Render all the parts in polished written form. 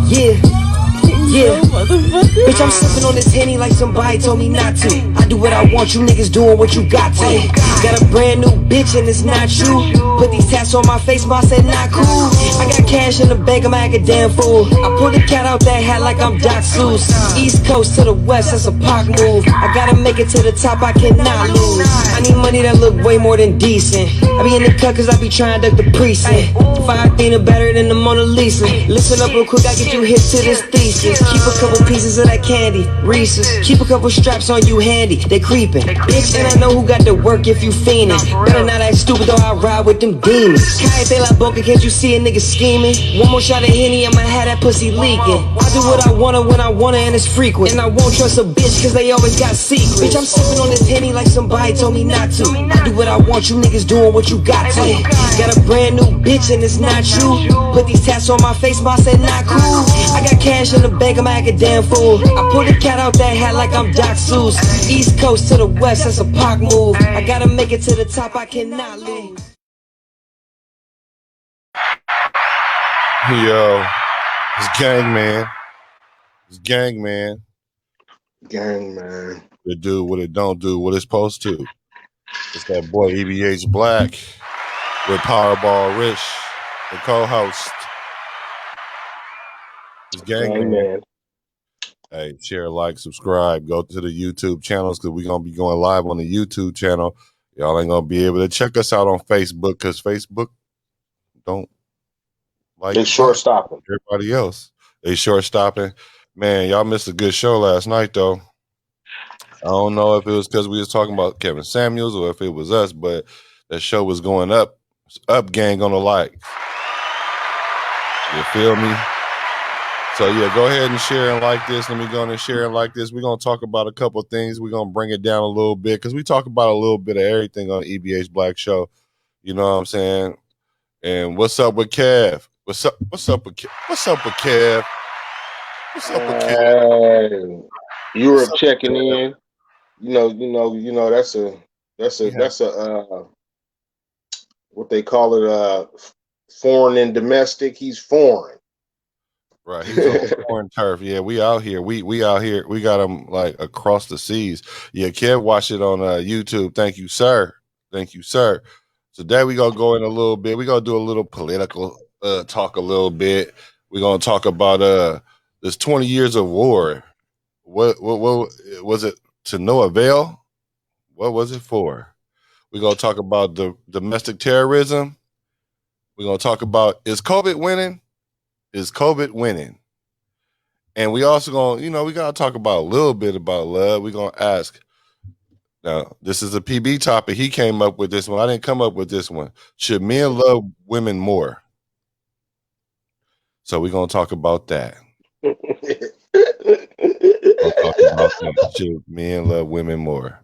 Yeah. Yeah, bitch, I'm sipping on this Henny like somebody told me not to. I do what I want, you niggas doing what you got to. Got a brand new bitch and it's not you. Put these tats on my face, but I said not cool. I got cash in the bank, I'm like a damn fool. I pulled the cat out that hat like I'm Doc Seuss. East Coast to the west, that's a Pac move. I gotta make it to the top, I cannot lose. I need money that look way more than decent. I be in the cut cause I be trying to duck the precinct. Fire Athena better than the Mona Lisa. Listen up real quick, I get you hip to this thesis. Keep a couple pieces of that candy, Reese's. Keep a couple straps on you handy, they creepin'. Bitch, and I know who got the work if you fiendin'. Better not act stupid though, I ride with them demons. Cállate la boca, can't you see a nigga scheming? One more shot of Henny, I'ma have that pussy leaking. I do what I wanna when I wanna and it's frequent. And I won't trust a bitch cause they always got secrets. Bitch, I'm sippin' on this Henny like somebody told me not to. I do what I want, you niggas doing what you got to. Got a brand new bitch and it's not you. Put these tats on my face, but I said not cool. I got cash in the bank, I'm like a damn fool. I pulled the cat out that hat like I'm Doc Seuss. East Coast to the west, that's a Pac move. I gotta make it to the top, I cannot lose. Yo, it's gang, man. It's gang, man. Gang, man. It do what it don't do, what it's supposed to. It's that boy E.B.H Black with Powerball RISH, the co-host. It's gang, man. Hey, share, like, subscribe. Go to the YouTube channels because we're going to be going live on the YouTube channel. Y'all ain't going to be able to check us out on Facebook because Facebook don't like they short stopping everybody else. They short stopping. Man, y'all missed a good show last night, though. I don't know if it was because we was talking about Kevin Samuels or if it was us, but that show was going up. Up, gang, on the like. You feel me? So, yeah, go ahead and share and like this. Let me go and share and like this. We're going to talk about a couple of things. We're going to bring it down a little bit because we talk about a little bit of everything on E.B.H Black Show. You know what I'm saying? And what's up with Kev? What's up with Kev? What's up with Kev? Europe checking in. You know, that's a what they call it, foreign and domestic. He's foreign. Right, he's on foreign turf. Yeah, we out here. We out here. We got him like across the seas. Yeah, Kev watch it on YouTube. Thank you, sir. Thank you, sir. Today we gonna go in a little bit. We gonna do a little political talk a little bit. We're gonna talk about this 20 years of war. What was it to no avail? What was it for? We're gonna talk about the domestic terrorism. We're gonna talk about is COVID winning? Is COVID winning? And we also gonna, we gotta talk about a little bit about love. We're gonna ask. Now, this is a PB topic. He came up with this one. I didn't come up with this one. Should men love women more? So we're gonna talk about that. Should men love women more?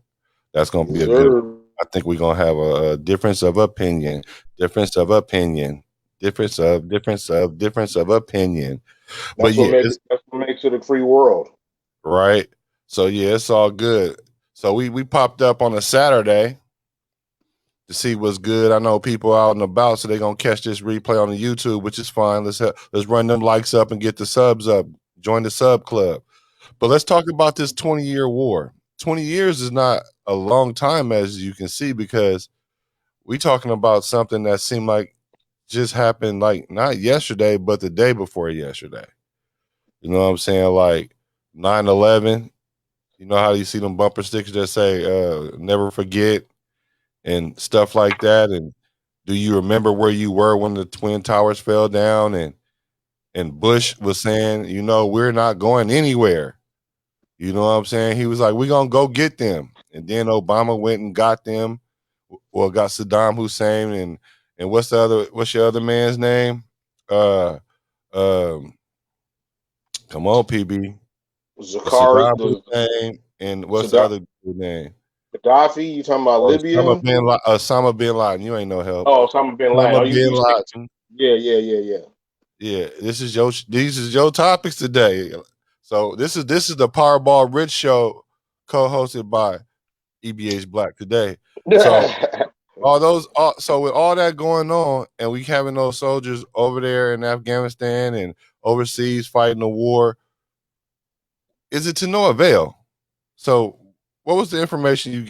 That's gonna be a good. I think we're gonna have a difference of opinion. Difference of opinion. But yeah, that's what makes it a free world, right? So yeah, it's all good. So we popped up on a Saturday to see what's good. I know people out and about, so they're gonna catch this replay on the YouTube, which is fine. Let's run them likes up and get the subs up. Join the sub club. But let's talk about this 20-year war. 20 years is not a long time, as you can see, because we talking about something that seemed like just happened, like not yesterday, but the day before yesterday. You know what I'm saying? Like 9/11. You know how you see them bumper stickers that say never forget and stuff like that? And do you remember where you were when the Twin Towers fell down? And Bush was saying, we're not going anywhere. You know what I'm saying? He was like, we're going to go get them. And then Obama went and got them, or got Saddam Hussein. And what's your other man's name? Come on, PB. Zakari. Hussein, and what's the other name? Gaddafi. You talking about Libya? Osama bin Laden. You ain't no help. Oh, Osama bin Laden. Yeah. Yeah, these is your topics today. So this is the Powerball RISH show, co-hosted by E.B.H Black today. So so with all that going on, and we having those soldiers over there in Afghanistan, and overseas fighting a war. Is it to no avail? So what was the information you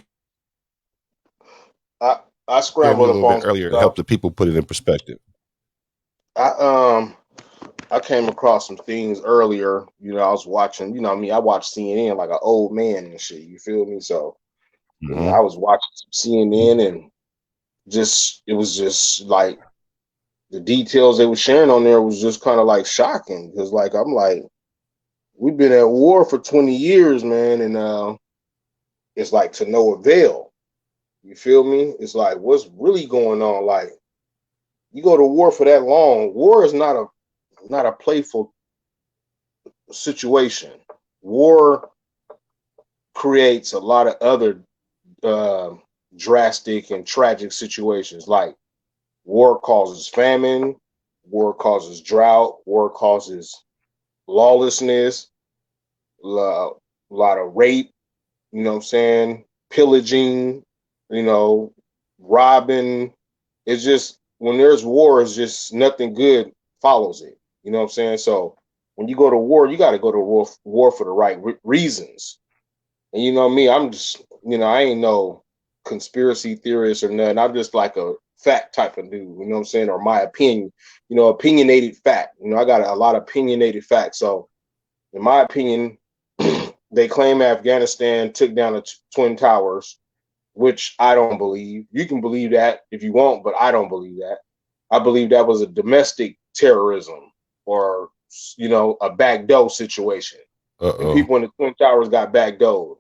I gave a scrambled up little bit on earlier to stuff. help the people put it in perspective? I came across some things earlier. I was watching, I watch CNN like an old man and shit. You feel me? So, I was watching some CNN and it was just like the details they were sharing on there was just kind of like shocking because I'm like, we've been at war for 20 years, man, and it's like to no avail. You feel me? It's like, what's really going on? Like, you go to war for that long. War is not a playful situation. War creates a lot of other drastic and tragic situations. Like war causes famine, war causes drought, war causes lawlessness, a lot of rape, you know what I'm saying, pillaging, robbing. It's just when there's war, it's just nothing good follows it. You know what I'm saying? So when you go to war, you got to go to war for the right reasons. And you know me, I'm just, I ain't no conspiracy theorist or nothing. I'm just like a fact type of dude, you know what I'm saying? Or my opinion, opinionated fact. I got a lot of opinionated facts. So in my opinion, they claim Afghanistan took down the Twin Towers, which I don't believe. You can believe that if you want, but I don't believe that. I believe that was a domestic terrorism or, a backdoor situation. And people in the Twin Towers got backdoored.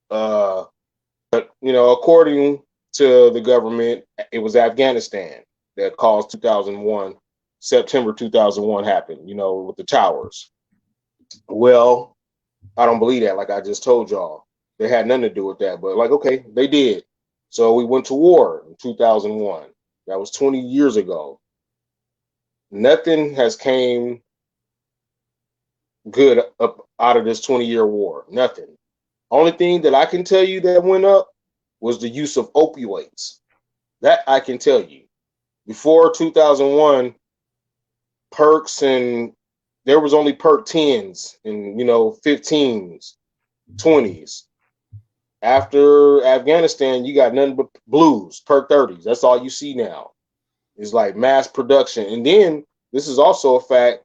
But according to the government, it was Afghanistan that caused 2001, September 2001 happened, with the towers. Well, I don't believe that. Like I just told y'all, they had nothing to do with that. But okay, they did. So we went to war in 2001. That was 20 years ago. Nothing has came good up out of this 20-year war. Nothing. Only thing that I can tell you that went up was the use of opioids. That I can tell you. Before 2001, perks and there was only perk 10s and 15s, 20s. After Afghanistan, you got nothing but blues, perk 30s. That's all you see now. It's like mass production. And then this is also a fact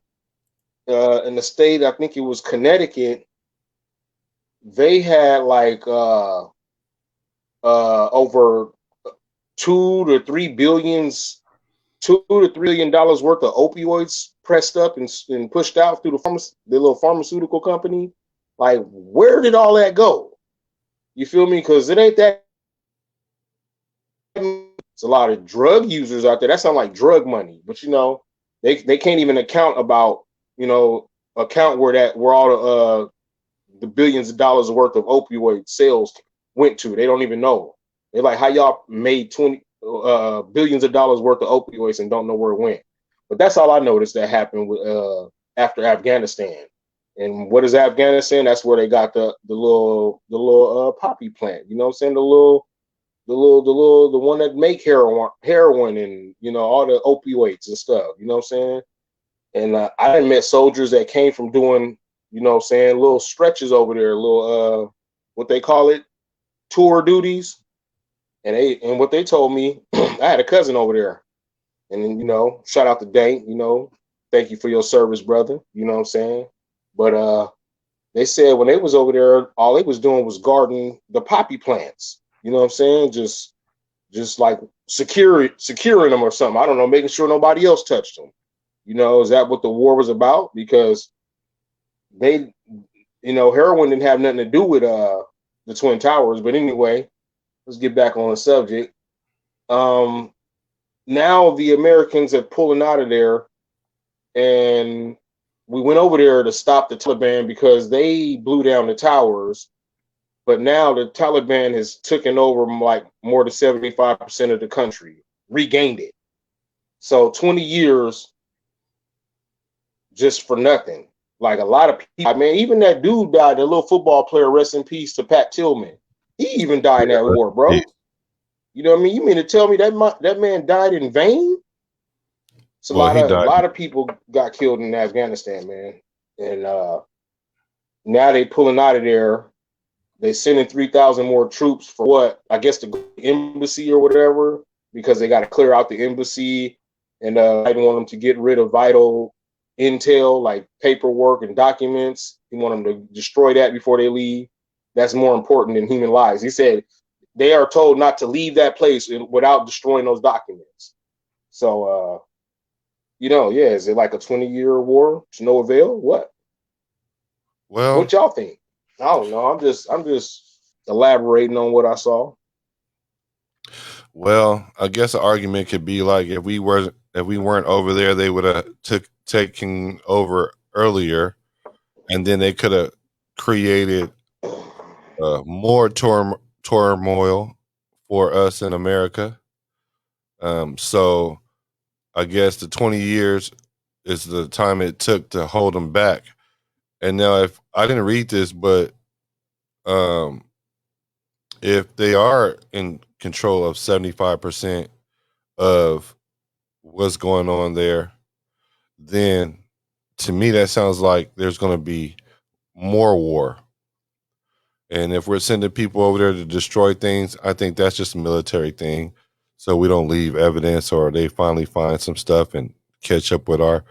in the state, I think it was Connecticut, they had like over $2 to $3 billion worth of opioids pressed up and pushed out through the little pharmaceutical company. Like, where did all that go? You feel me? Because it ain't that. It's a lot of drug users out there. That sounds like drug money, but they can't even account about account where all the billions of dollars worth of opioid sales went to. They don't even know. They're like, how y'all made billions of dollars worth of opioids and don't know where it went. But that's all I noticed that happened with after Afghanistan. And what is Afghanistan? That's where they got the little poppy plant. You know what I'm saying? The one that make heroin and all the opioids and stuff. You know what I'm saying? And I met soldiers that came from doing little stretches over there, little what they call it, tour duties. And what they told me, I had a cousin over there, and shout out to Dank, thank you for your service, brother. You know what I'm saying? But they said when they was over there, all they was doing was guarding the poppy plants. You know what I'm saying? Just like securing them or something. I don't know, making sure nobody else touched them. Is that what the war was about? Because they, heroin didn't have nothing to do with the Twin Towers. But anyway, let's get back on the subject. Now the Americans are pulling out of there, and we went over there to stop the Taliban because they blew down the towers. But now the Taliban has taken over like more than 75% of the country, regained it. So 20 years just for nothing. Like a lot of people, I mean, even that dude died, the little football player, rest in peace to Pat Tillman. He even died in that war, bro. You know what I mean? You mean to tell me that man died in vain? It's Well, he a died. lot of people got killed in Afghanistan, man. And now they pulling out of there. They sending 3,000 more troops for what? I guess the embassy or whatever, because they got to clear out the embassy, and I don't want them to get rid of vital intel like paperwork and documents. He want them to destroy that before they leave. That's more important than human lives. He said they are told not to leave that place without destroying those documents. So, yeah, is it like a 20-year war to no avail? What Well, y'all think? I don't know. I'm just elaborating on what I saw. well, I guess the argument could be like if we weren't over there, they would have taken over earlier, and then they could have created more turmoil for us in America. So I guess the 20 years is the time it took to hold them back. And now, if I didn't read this, but um, if they are in control of 75% of what's going on there, then to me that sounds like there's going to be more war. And if we're sending people over there to destroy things, I think that's just a military thing. So we don't leave evidence, or they finally find some stuff and catch up with our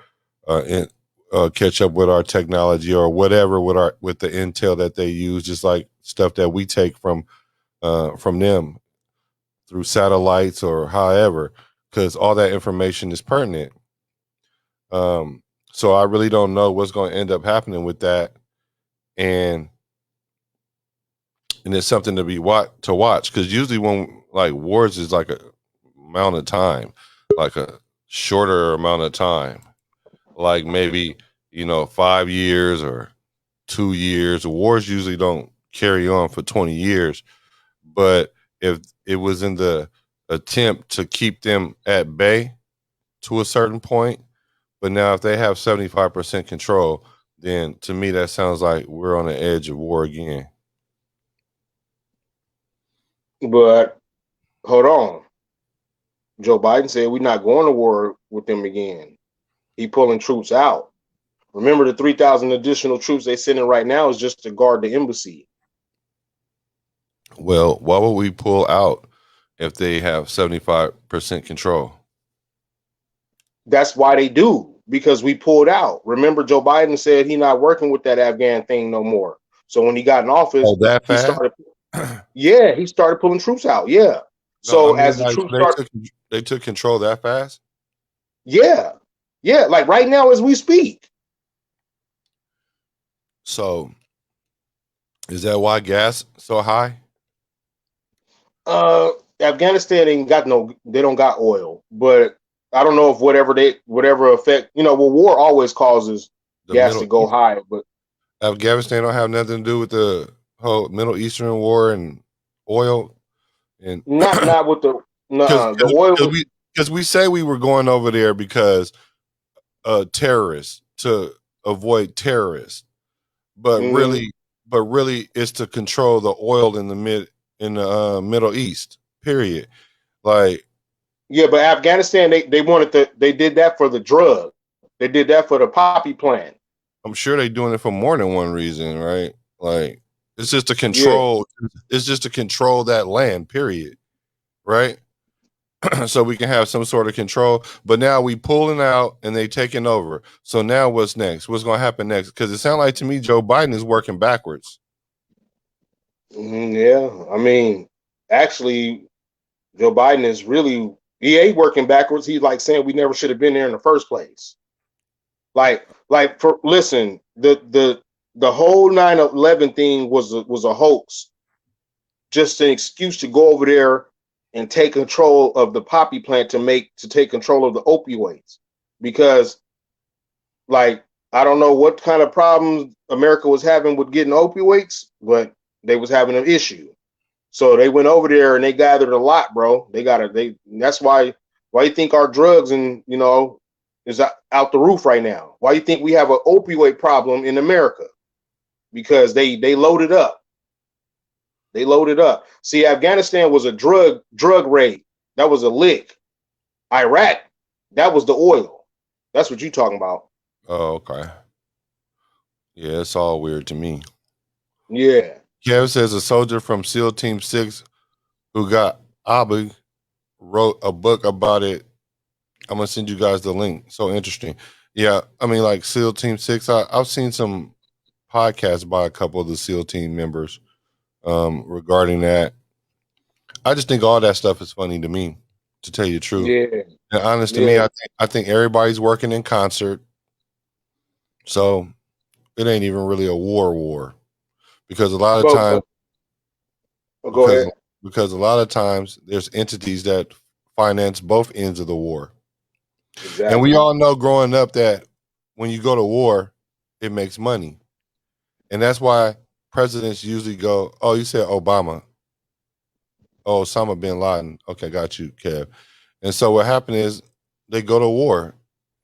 technology or whatever with the intel that they use, just like stuff that we take from them through satellites or however, because all that information is pertinent. So I really don't know what's going to end up happening with that, and it's something to watch, because usually when like wars is like a amount of time, like a shorter amount of time, like maybe 5 years or 2 years. Wars usually don't carry on for 20 years, but if it was in the attempt to keep them at bay to a certain point, but now if they have 75% control, then to me that sounds like we're on the edge of war again. But hold on. Joe Biden said we're not going to war with them again. He pulling troops out. Remember, the 3,000 additional troops they sending right now is just to guard the embassy. Well, why would we pull out if they have 75% control? That's why they do, because we pulled out. Remember, Joe Biden said he not working with that Afghan thing no more. So when he got in office, That he fast? started pulling troops out. Yeah. No, So I mean, as the like, troops start, they took control that fast. yeah, like right now as we speak. So, is that why gas so high? Afghanistan ain't got they don't got oil, but I don't know if whatever effect, war always causes The gas to Middle go East, high, but Afghanistan don't have nothing to do with the whole Middle Eastern war and oil, and not with because the oil was, we say we were going over there because terrorists, to avoid terrorists, but mm-hmm. really it's to control the oil in the Middle East. Period. Like, Yeah, but Afghanistan, they did that for the drug. They did that for the poppy plant. I'm sure they're doing it for more than one reason, right? Like, it's just to Yeah. control. It's just to control that land. Period. Right. So we can have some sort of control. But now we pulling out and they taking over. So now what's next? What's going to happen next? Because it sounds like to me Joe Biden is working backwards. Yeah. I mean, actually, Joe Biden is he ain't working backwards. He's like saying we never should have been there in the first place. Listen, the whole 9/11 thing was a hoax, just an excuse to go over there and take control of the poppy plant to take control of the opioids, because like I don't know what kind of problems America was having with getting opioids, but they was having an issue. So they went over there and they gathered a lot, bro. That's why you think our drugs is out the roof right now. Why you think we have an opioid problem in America? Because they loaded up. They loaded up. See, Afghanistan was a drug raid. That was a lick. Iraq, that was the oil. That's what you talking about. Oh, okay. Yeah, it's all weird to me. Yeah. Kev says a soldier from SEAL Team 6 who got Abu wrote a book about it. I'm going to send you guys the link. So interesting. Yeah, I mean, like SEAL Team 6, I've seen some podcasts by a couple of the SEAL Team members regarding that. I just think all that stuff is funny to me, to tell you the truth. Yeah. And honest to me, Yeah. I think everybody's working in concert. So it ain't even really a war because a lot of times Go because ahead. because a lot of times there's entities that finance both ends of the war. And we Exactly. all know growing up that when you go to war, it makes money. And that's why presidents usually go, oh, you said Obama. Oh, Osama bin Laden. Okay, got you, Kev. And so what happened is they go to war.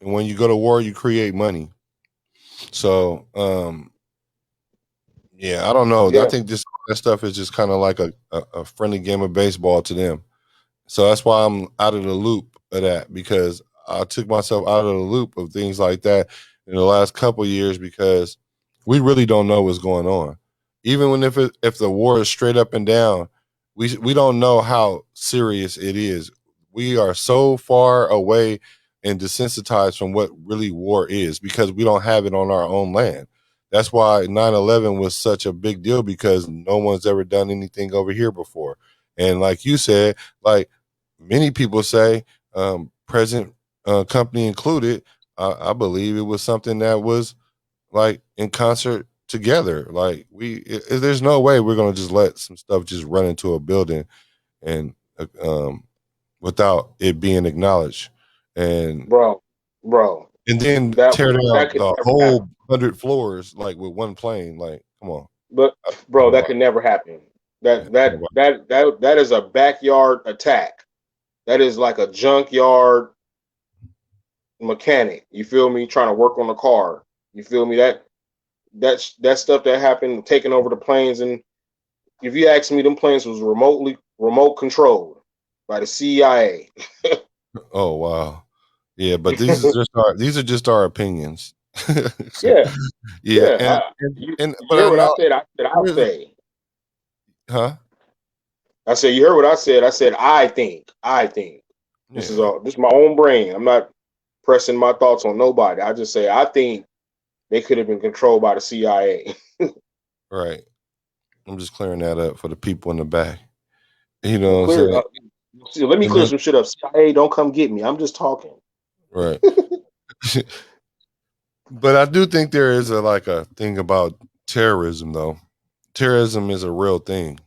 And when you go to war, you create money. So, yeah, I don't know. I Yeah. think this that stuff is just kind of like a friendly game of baseball to them. So that's why I'm out of the loop of that because I took myself out of the loop of things like that in the last couple of years because we really don't know what's going on. Even when if the war is straight up and down, we don't know how serious it is. We are so far away and desensitized from what really war is because we don't have it on our own land. That's why 9/11 was such a big deal because no one's ever done anything over here before. And like you said, like many people say, present company included, I believe it was something that was like in concert together. Like there's no way we're gonna just let some stuff just run into a building and without it being acknowledged, and Bro. and then tear That down could the never happen. whole 100 floors like with one plane. Like, come on, But talk bro, that about could never happen. yeah, That is a backyard attack. That is like a junkyard mechanic. You feel me? Trying to work on a car. You feel me? That stuff that happened, taking over the planes, and if you ask me, them planes was remote controlled by the CIA. Oh wow. Yeah, but these are just our opinions. Yeah, Yeah, yeah. and and, You and but hear I what I know said? I said I'll here's say. huh? I said you heard what I said. I said I think. I think. Yeah, This is my own brain. I'm not pressing my thoughts on nobody. I just say I think they could have been controlled by the CIA. right. I'm just clearing that up for the people in the back. You know what I'm Clear. saying? Let me And clear then some shit up. CIA, don't come get me. I'm just talking. right. But I do think there is a thing about terrorism though. Terrorism is a real thing.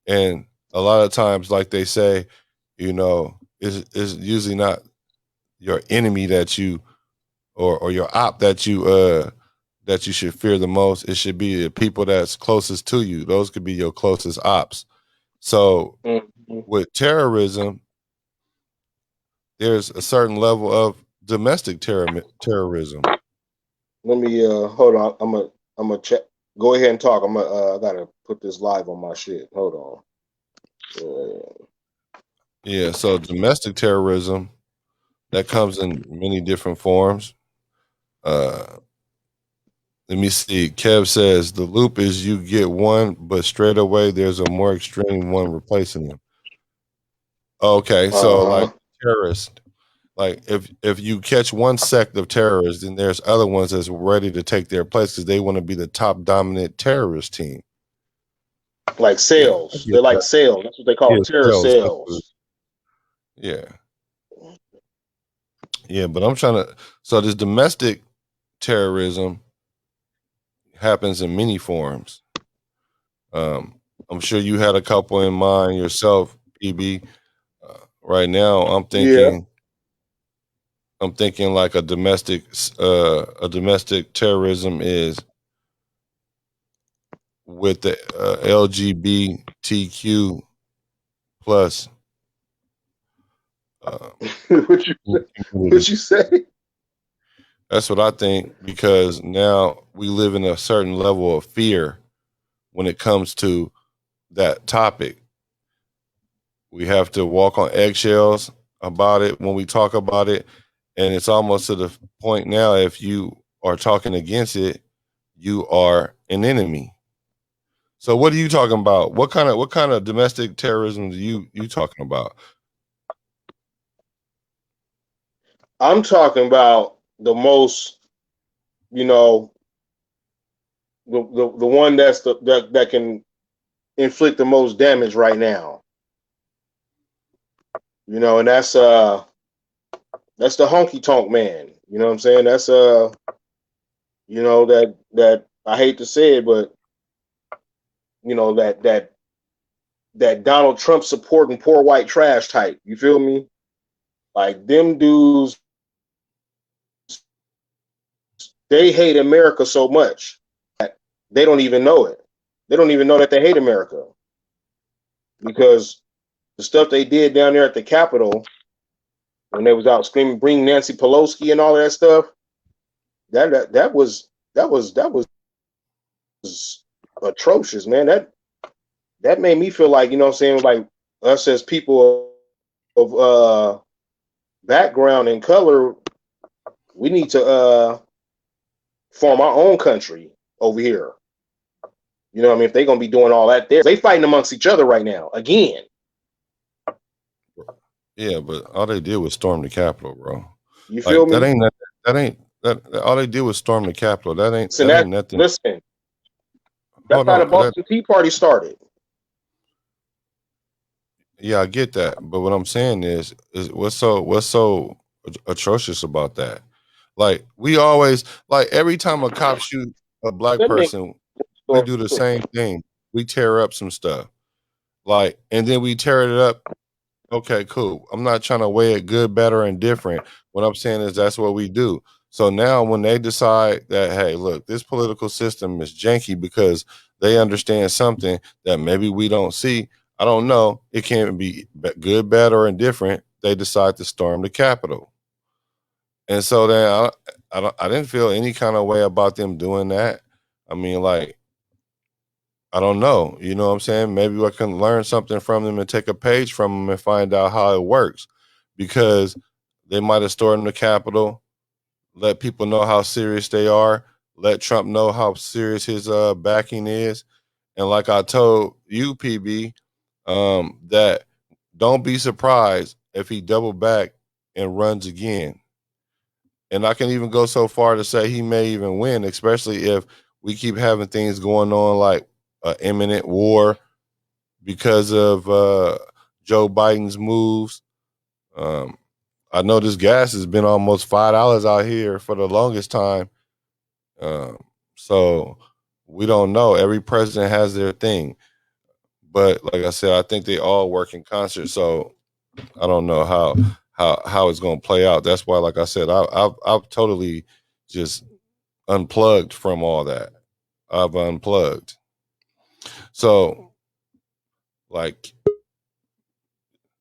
And a lot of times, like they say, is usually not your enemy that you or your op that you should fear the most. It should be the people that's closest to you. Those could be your closest ops. So Mhm. with terrorism, there's a certain level of domestic terrorism. Let me hold on. I'm gonna check. Go ahead and talk. I gotta put this live on my shit. Hold on. Yeah, so domestic terrorism that comes in many different forms. Uh, Let me see. Kev says the loop is you get one, but straight away there's a more extreme one replacing him. Okay, so like Uh-huh. terrorist, like if you catch one sect of terrorists, then there's other ones that's ready to take their place because they want to be the top dominant terrorist team. Like Yeah, I sales. get They're like that. sales. That's what they call Yeah, it. Terror sales. That's what sales. yeah, yeah. But I'm trying to. So this domestic terrorism happens in many forms. Um, I'm sure you had a couple in mind yourself, EB. Right now, Yeah. I'm thinking like a domestic terrorism is with the LGBTQ plus uh, what you community. what you say? That's what I think because now we live in a certain level of fear when it comes to that topic. We have to walk on eggshells about it when we talk about it, And it's almost to the point now, if you are talking against it, you are an enemy. So what are you talking about? What kind of domestic terrorism are you talking about? I'm talking about the most, you know, the one that can inflict the most damage right now. You know, and that's the honky tonk man. You know what I'm saying? That's you know, that I hate to say it, but you know, that Donald Trump supporting poor white trash type. You feel me? Like them dudes, they hate America so much that they don't even know it. They don't even know that they hate America because the stuff they did down there at the Capitol when they was out screaming, "Bring Nancy Pelosi" and all of that stuff. That was atrocious, man. That made me feel like, you know what I'm saying, like us as people of background and color, we need to form our own country over here. You know what I mean? If they're gonna be doing all that there, they fighting amongst each other right now again. Yeah, but all they did was storm the Capitol, bro. You feel me? All they did was storm the Capitol. That ain't nothing. Listen, that's Hold how the on. Boston Tea Party started. Yeah, I get that, but what I'm saying is what's so atrocious about that? Like we always like every time a cop shoot a black That makes person, we do the same thing. We tear up some stuff, like, and then we tear it up. Okay, cool. I'm not trying to weigh it good, better, and different. What I'm saying is that's what we do. So now when they decide that, hey, look, this political system is janky because they understand something that maybe we don't see. I don't know. It can't be good, bad, or indifferent. They decide to storm the Capitol. And so then I didn't feel any kind of way about them doing that. I mean, like, I don't know. You know what I'm saying? Maybe I can learn something from them and take a page from them and find out how it works. Because they might have stormed the Capitol, let people know how serious they are, let Trump know how serious his backing is. And like I told you, PB, that don't be surprised if he double back and runs again. And I can even go so far to say he may even win, especially if we keep having things going on like an imminent war because of Joe Biden's moves. Um, I know this gas has been almost $5 out here for the longest time. Um, so we don't know. Every president has their thing, but like I said, I think they all work in concert. So I don't know how it's going to play out. That's why, like I said, I've totally just unplugged from all that. I've unplugged. So like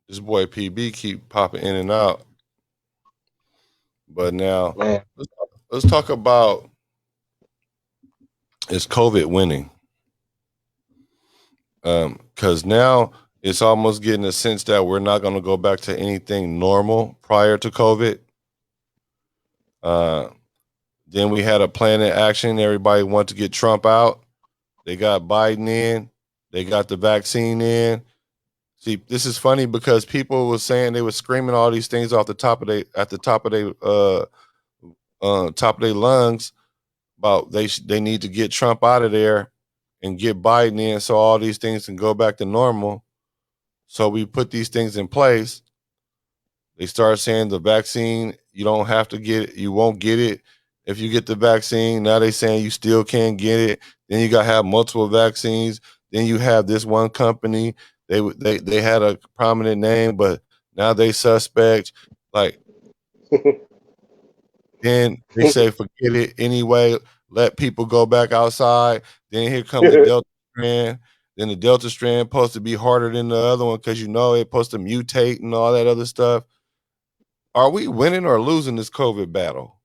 this boy PB keep popping in and out. But now Man. let's talk about is COVID winning? Because now it's almost getting a sense that we're not going to go back to anything normal prior to COVID. Then we had a plan in action. Everybody wanted to get Trump out. They got Biden in. They got the vaccine in. See, this is funny because people were saying they were screaming all these things off the top of their lungs about they need to get Trump out of there and get Biden in so all these things can go back to normal. So we put these things in place. They start saying the vaccine, you don't have to get it, you won't get it if you get the vaccine. Now they saying you still can't get it. Then you got to have multiple vaccines. Then you have this one company. They had a prominent name, but now they suspect. Like then they say forget it anyway. Let people go back outside. Then here come the Delta strand. Then the Delta strand supposed to be harder than the other one because it's supposed to mutate and all that other stuff. Are we winning or losing this COVID battle?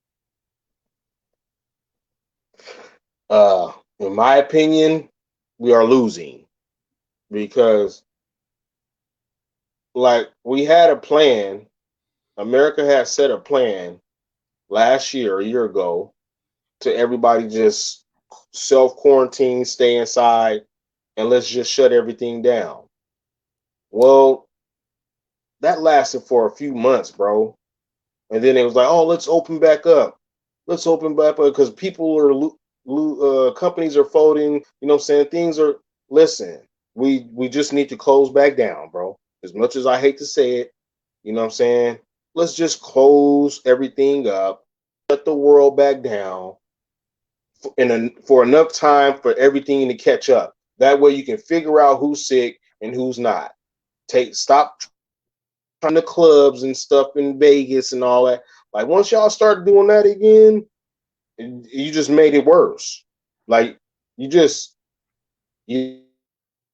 In my opinion, we are losing because, like, we had a plan America had set a plan last year, a year ago, to everybody just self-quarantine, stay inside, and let's just shut everything down. Well, that lasted for a few months, bro. And then it was like, oh, let's open back up. Let's open back up because people are, companies are folding. You know what I'm saying? Things are, listen, we just need to close back down, bro. As much as I hate to say it, you know what I'm saying? Let's just close everything up, shut the world back down for enough time for everything to catch up. That way you can figure out who's sick and who's not. Stop trying the clubs and stuff in Vegas and all that. Like once y'all start doing that again, you just made it worse. Like you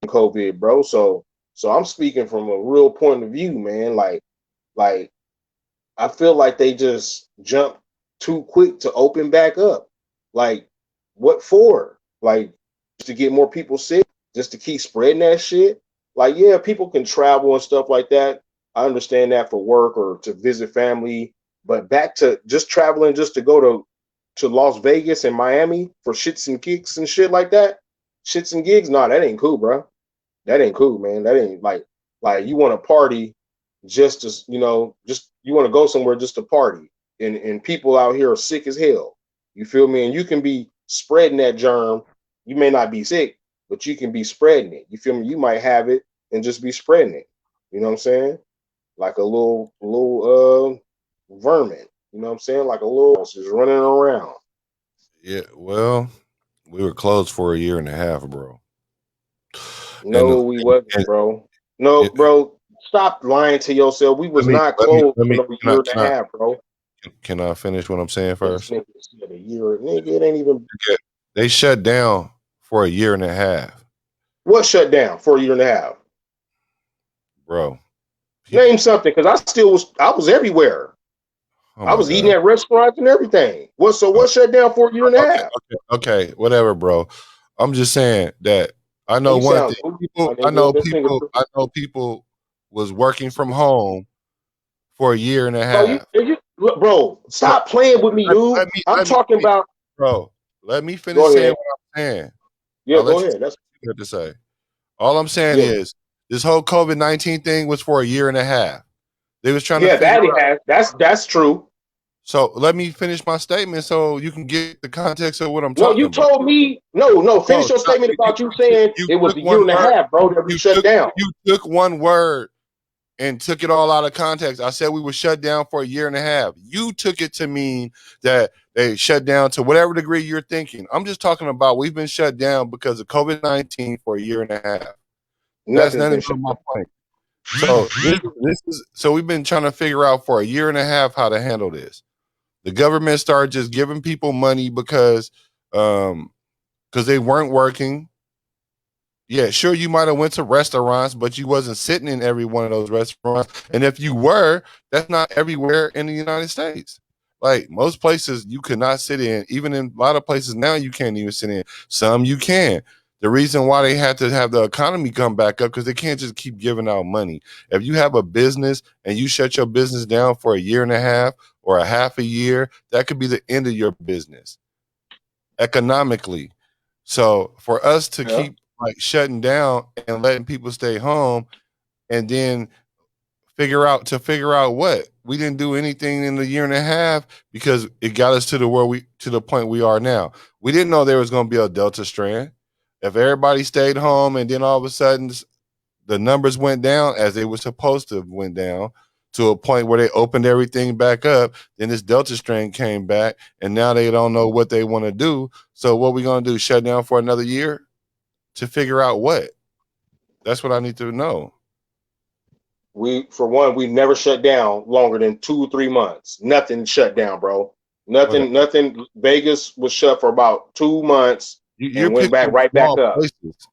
COVID, bro. So I'm speaking from a real point of view, man. Like I feel like they just jumped too quick to open back up. Like what for? Like just to get more people sick, just to keep spreading that shit. Like yeah, people can travel and stuff like that. I understand that for work or to visit family, but back to just traveling just to go to Las Vegas and Miami for shits and gigs and shit like that. Shits and gigs, nah, that ain't cool, bro. That ain't cool, man. That ain't like you want to party just to, just you want to go somewhere just to party. And people out here are sick as hell. You feel me? And you can be spreading that germ. You may not be sick, but you can be spreading it. You feel me? You might have it and just be spreading it. You know what I'm saying? Like a little vermin, you know what I'm saying? Like a little just running around. Yeah, well, we were closed for a year and a half, bro. No, we wasn't, bro. No, bro. Stop lying to yourself. We was not closed for a year and a half, bro. Can I finish what I'm saying first? This nigga said a year, nigga. It ain't even. They shut down for a year and a half. What shut down for a year and a half, bro? Name something, because I was everywhere. Oh I was eating at restaurants and everything. What shut down for a year and a half? Okay, whatever, bro. I'm just saying that I know one thing. I know people was working from home for a year and a half. Bro, stop playing with me, dude. I'm talking about. Bro, let me finish saying what I'm saying. Yeah, go ahead. That's what you have to say. All I'm saying is this whole COVID-19 thing was for a year and a half. They was trying to figure out. That's true. So let me finish my statement so you can get the context of what I'm talking about. No, you told me finish your statement about you saying it was a year and a half, bro, that we shut down. You took one word and took it all out of context. I said we were shut down for a year and a half. You took it to mean that they shut down to whatever degree you're thinking. I'm just talking about we've been shut down because of COVID-19 for a year and a half. That's nothing to my point. So so we've been trying to figure out for a year and a half how to handle this. The government started just giving people money because they weren't working. Yeah, sure, you might have went to restaurants, but you wasn't sitting in every one of those restaurants. And if you were, that's not everywhere in the United States. Like most places you could not sit in. Even in a lot of places now you can't even sit in. Some you can. The reason why they had to have the economy come back up because they can't just keep giving out money. If you have a business and you shut your business down for a year and a half or a half a year, that could be the end of your business economically. So for us to keep like shutting down and letting people stay home and then figure out what we didn't do anything in the year and a half because it got us to the point we are now. We didn't know there was going to be a Delta strand. If everybody stayed home and then all of a sudden the numbers went down as they were supposed to went down to a point where they opened everything back up, then this Delta strain came back and now they don't know what they want to do. So what we going to do? Shut down for another year to figure out what? That's what I need to know. We never shut down longer than 2 or 3 months. Nothing shut down, bro. Nothing. Vegas was shut for about 2 months. And went back up.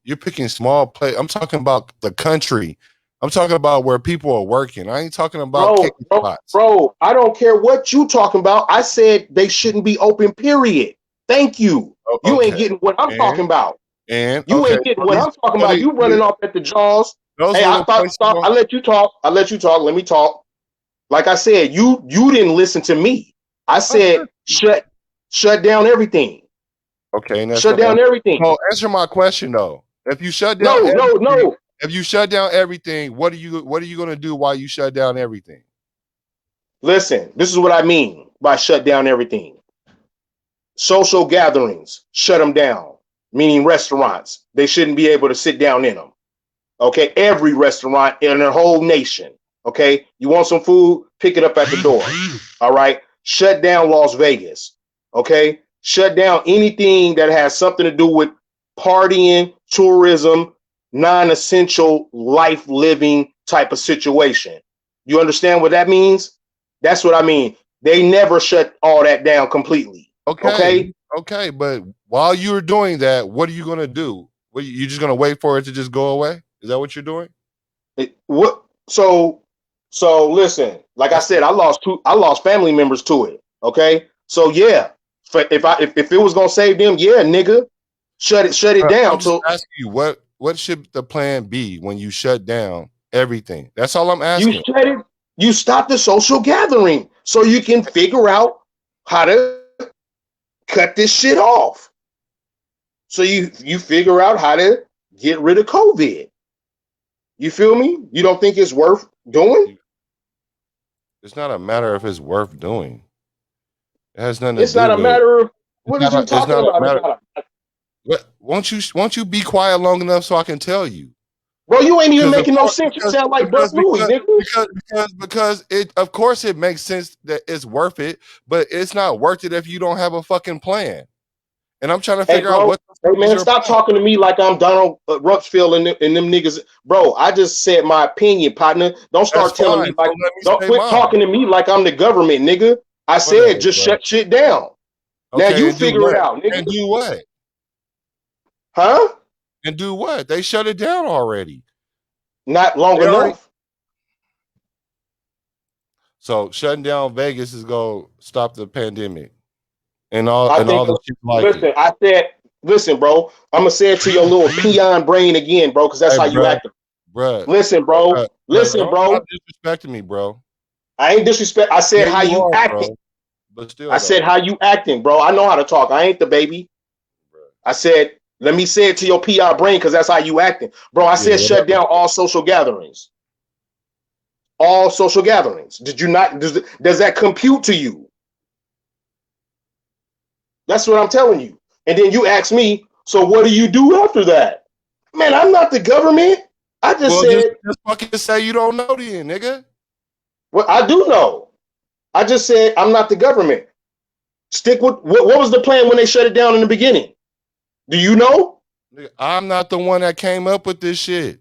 You're picking small places. I'm talking about the country. I'm talking about where people are working. I ain't talking about spots. Bro, I don't care what you talking about. I said they shouldn't be open, period. Thank you. Okay. You ain't getting what I'm talking about. And you ain't getting what I'm talking about. You running off at the jaws. Hey, I let you talk. Let me talk. Like I said, you didn't listen to me. I said shut down everything. Okay, and that's Shut down everything. So answer my question though. If you shut down No. If you shut down everything, what are you gonna do while you shut down everything? Listen, this is what I mean by shut down everything. Social gatherings, shut them down. Meaning restaurants, they shouldn't be able to sit down in them. Okay, every restaurant in the whole nation. Okay, you want some food, pick it up at the door. All right, shut down Las Vegas. Okay, shut down anything that has something to do with partying, tourism, non-essential life living type of situation. You understand what that means? That's what I mean. They never shut all that down completely. Okay, but while you're doing that, what are you gonna do? You just gonna wait for it to just go away? Is that what you're doing? So listen, like I said, I lost family members to it. Okay, so yeah, if it was gonna save them, yeah, nigga, shut it down. I'm just asking you, what should the plan be when you shut down everything? That's all I'm asking. You stop the social gathering so you can figure out how to cut this shit off. So you figure out how to get rid of COVID. You feel me? You don't think it's worth doing? It's not a matter if it's worth doing. It has nothing to do with it. It's not a matter of what are you talking about? Won't you be quiet long enough so I can tell you? Bro, you ain't even making no sense. You sound like Buck Louie, nigga. Because it, of course, it makes sense that it's worth it, but it's not worth it if you don't have a fucking plan. And I'm trying to figure out what. Hey man, stop talking to me like I'm Donald Rumsfeld and them niggas, bro. I just said my opinion, partner. Don't start telling me like. Don't quit talking to me like I'm the government, nigga. I said just shut shit down. Now you figure it out, nigga. And do what? Huh? And do what? They shut it down already. Not long enough. So shutting down Vegas is gonna stop the pandemic and all the shit like it. Listen, bro. I'm gonna say it to your little peon brain again, bro, because that's how you act. Bro. Listen, bro. Listen, bro. Stop disrespecting me, bro. I ain't disrespect. I said how you acting. But still, I said how you acting, bro. I know how to talk. I ain't the baby. Bro. I said, let me say it to your PR brain because that's how you acting, bro. I said shut down all social gatherings. All social gatherings. Did you not? Does that compute to you? That's what I'm telling you. And then you ask me, so what do you do after that? Man, I'm not the government. I just said. Just fucking say you don't know then, nigga. Well, I do know. I just said I'm not the government. Stick with what was the plan when they shut it down in the beginning? Do you know? I'm not the one that came up with this shit.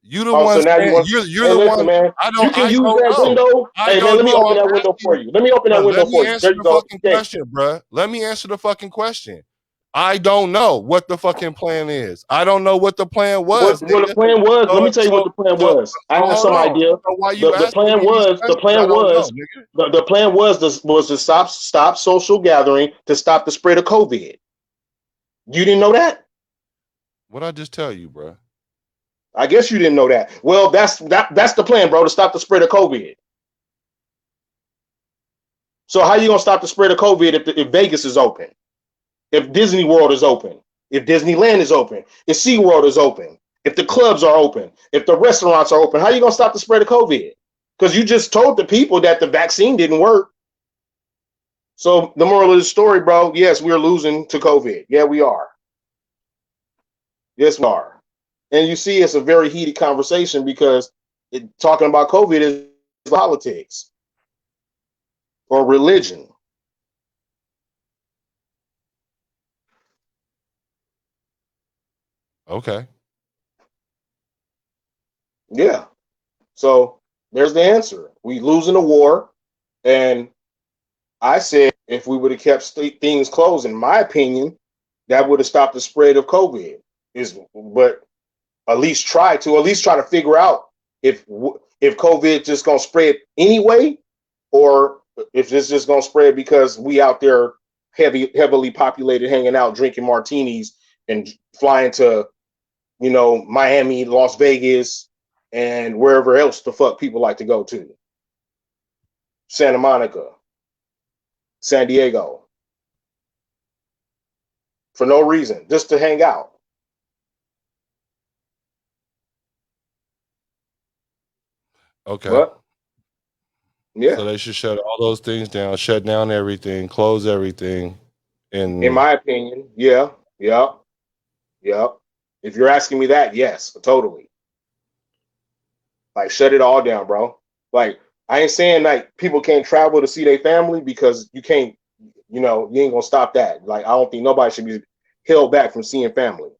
You the one. So you're the one. Man. You can use that window. Hey man, let me open that window for you. Let me open that window for you. There you go. Question, bro. Let me answer the fucking question. I don't know what the fucking plan is. I don't know what the plan was. What the plan was? Let me tell you what the plan was. I have some idea. The plan was to stop social gathering to stop the spread of COVID. You didn't know that? What'd I just tell you, bro? I guess you didn't know that. Well, that's the plan, bro, to stop the spread of COVID. So how you gonna stop the spread of COVID if Vegas is open? If Disney World is open, if Disneyland is open, if SeaWorld is open, if the clubs are open, if the restaurants are open, how are you going to stop the spread of COVID? Because you just told the people that the vaccine didn't work. So the moral of the story, bro, yes, we're losing to COVID. Yeah, we are. Yes, we are. And you see, it's a very heated conversation because talking about COVID is politics or religion. Okay. Yeah. So there's the answer. We losing the war. And I said if we would have kept things closed, in my opinion, that would have stopped the spread of COVID. But at least try to figure out if COVID just gonna spread anyway, or if it's just gonna spread because we out there heavily populated, hanging out, drinking martinis, and flying to, Miami, Las Vegas, and wherever else the fuck people like to go to. Santa Monica, San Diego, for no reason, just to hang out. Okay. But yeah, So they should shut all those things down, shut down everything, close everything. And in my opinion, yeah. If you're asking me that, yes, totally. Like, shut it all down, bro. Like, I ain't saying like people can't travel to see their family, because you can't, you ain't gonna stop that. Like, I don't think nobody should be held back from seeing family.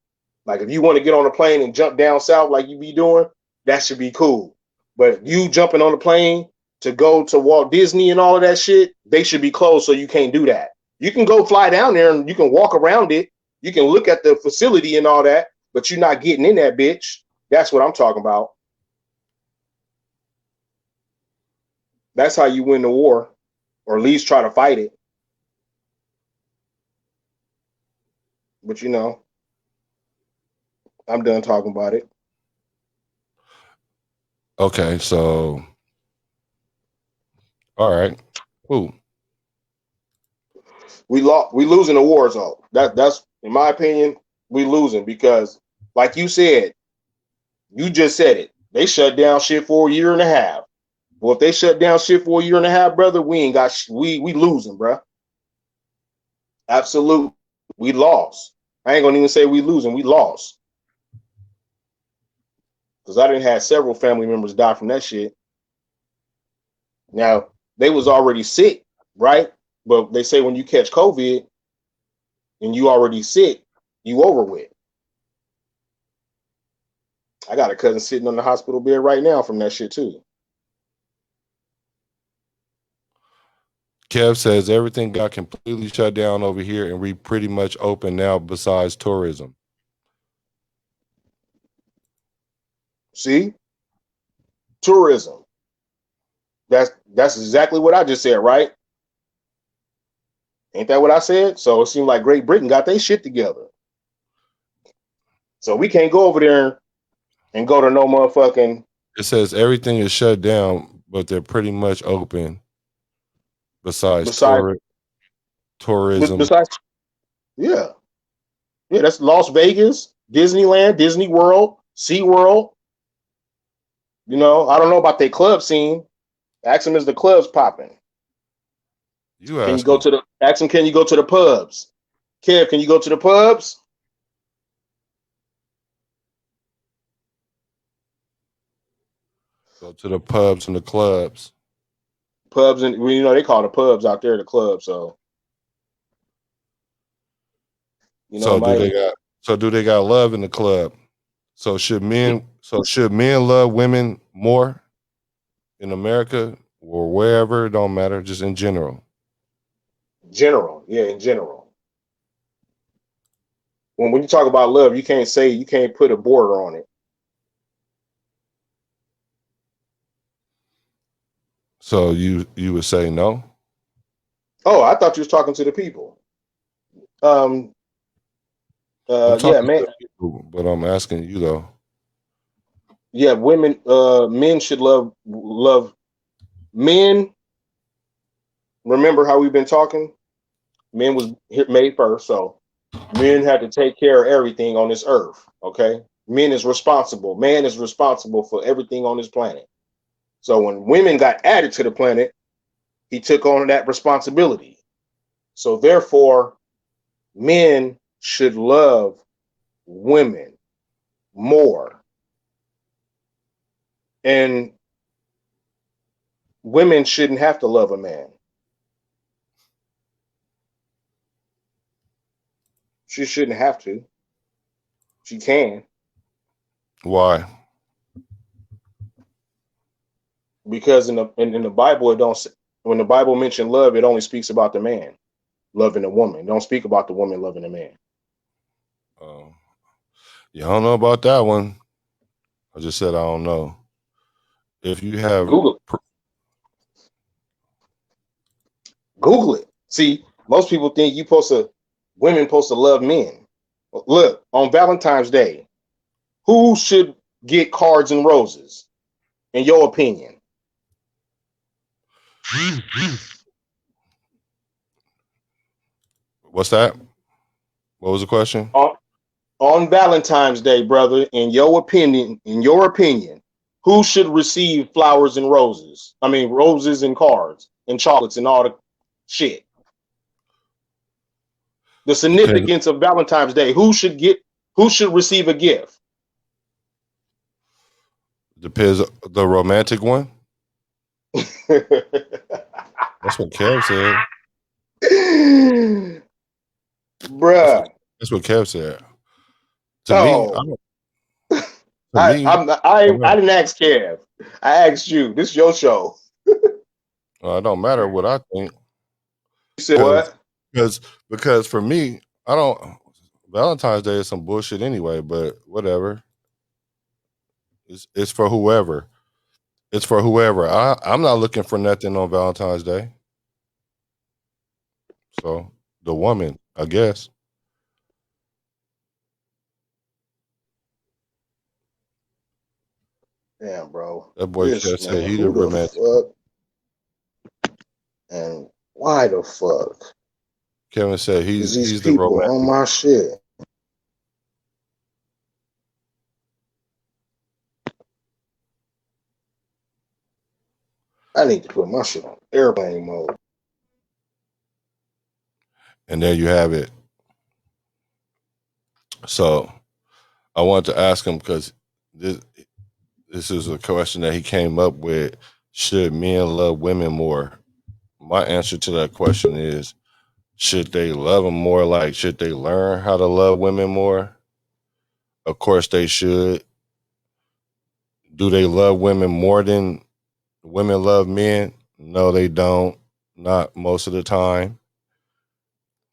Like, if you want to get on a plane and jump down south like you be doing, that should be cool. But you jumping on the plane to go to Walt Disney and all of that shit, they should be closed, so you can't do that. You can go fly down there and you can walk around it. You can look at the facility and all that, but you're not getting in that bitch. That's what I'm talking about. That's how you win the war, or at least try to fight it. But I'm done talking about it. okay, so all right, cool. We losing the war zone. That's in my opinion, we losing, because like you said, you just said it. They shut down shit for a year and a half. Well, if they shut down shit for a year and a half, brother, we ain't got we losing, bro. Absolutely, we lost. I ain't gonna even say we losing. We lost, because I didn't have several family members die from that shit. Now, they was already sick, right? But they say when you catch COVID and you already sick, you over with. I got a cousin sitting on the hospital bed right now from that shit too. Kev says everything got completely shut down over here, and we pretty much open now besides tourism. See? Tourism. That's exactly what I just said, right? Ain't that what I said? So it seemed like Great Britain got their shit together. So we can't go over there and go to no motherfucking... It says everything is shut down, but they're pretty much open besides tourism. Besides, yeah. Yeah, that's Las Vegas, Disneyland, Disney World, SeaWorld. I don't know about their club scene. Ask them, is the clubs popping? Can you go to the... Ask them, can you go to the pubs? Kev, can you go to the pubs? Go to the pubs and the clubs. Pubs, and they call the pubs out there the club. So do they got love in the club? So should men love women more in America or wherever? It don't matter, just in general. In general. When you talk about love, you can't put a border on it. So you would say no? Oh, I thought you was talking to the people. I'm talking Yeah, man. to the people, but I'm asking you though. Yeah, women, men should love men. Remember how we've been talking? Men was made first, so men had to take care of everything on this earth. Okay, man is responsible for everything on this planet. So when women got added to the planet, he took on that responsibility. So therefore, men should love women more. And women shouldn't have to love a man. She shouldn't have to. She can. Why? Because in the Bible, when the Bible mentions love, it only speaks about the man loving a woman. It don't speak about the woman loving a man. Yeah, I don't know about that one. I just said I don't know. If you have Google it. See, most people think women supposed to love men. Look, on Valentine's Day, who should get cards and roses, in your opinion? What's that? What was the question? On Valentine's Day, brother, in your opinion, who should receive flowers and roses? I mean, roses and cards and chocolates and all the shit. The significance of Valentine's Day. Who should receive a gift? Depends the romantic one. That's what Kev said. Bruh. That's what Kev said. To me, I didn't ask Kev. I asked you. This is your show. It don't matter what I think. You said what? Because for me, Valentine's Day is some bullshit anyway, but whatever. It's for whoever. It's for whoever. I'm not looking for nothing on Valentine's Day. So the woman, I guess. Damn, bro. That boy Kev said he the romantic. And why the fuck? Kevin said he's the romantic. On my shit. I need to put my shit on airplane mode. And there you have it. So I wanted to ask him because this is a question that he came up with. Should men love women more? My answer to that question is, should they love them more? Like, should they learn how to love women more? Of course they should. Do they love women more than women love men? No, they don't. Not most of the time.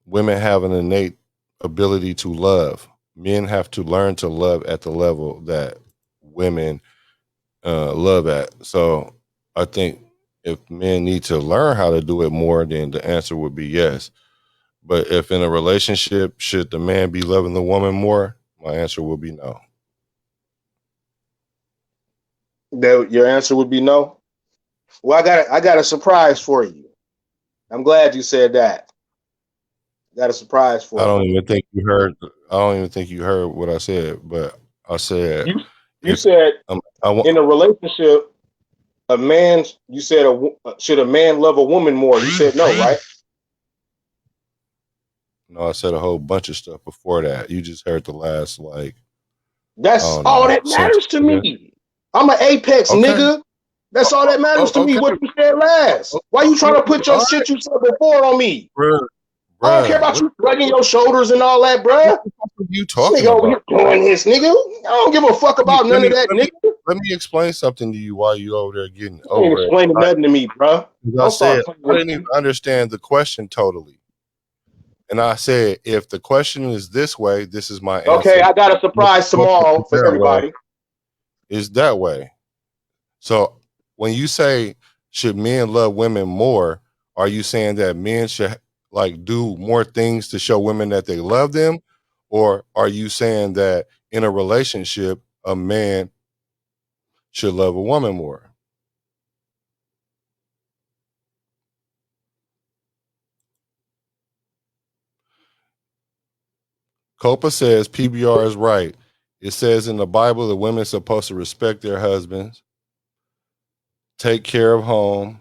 Women have an innate ability to love. Men have to learn to love at the level that women love at. So I think if men need to learn how to do it more, then the answer would be yes. But if in a relationship, should the man be loving the woman more? My answer would be no. Your answer would be no? Well, I got a surprise for you. I'm glad you said that. Got a surprise for you. I don't even think you heard what I said, but I said you said in a relationship, a man. You said should a man love a woman more? You said no, right? No, I said a whole bunch of stuff before that. You just heard the last That's all that matters to me. I'm an apex nigga. That's all that matters to me. What you said last. Why you trying to put your shit you said before on me? Bruh, I don't care about you shrugging your shoulders and all that, bruh. What are you talking nigga over here doing this, nigga? I don't give a fuck about none of that, nigga. Let me explain something to you while you over there getting over it. You ain't explaining nothing to me, bruh. I said I didn't even understand the question totally. And I said, if the question is this way, this is my answer. Okay, I got a surprise tomorrow for everybody. It's that way. So when you say, should men love women more, are you saying that men should do more things to show women that they love them? Or are you saying that in a relationship, a man should love a woman more? Copa says PBR is right. It says in the Bible that women are supposed to respect their husbands, take care of home,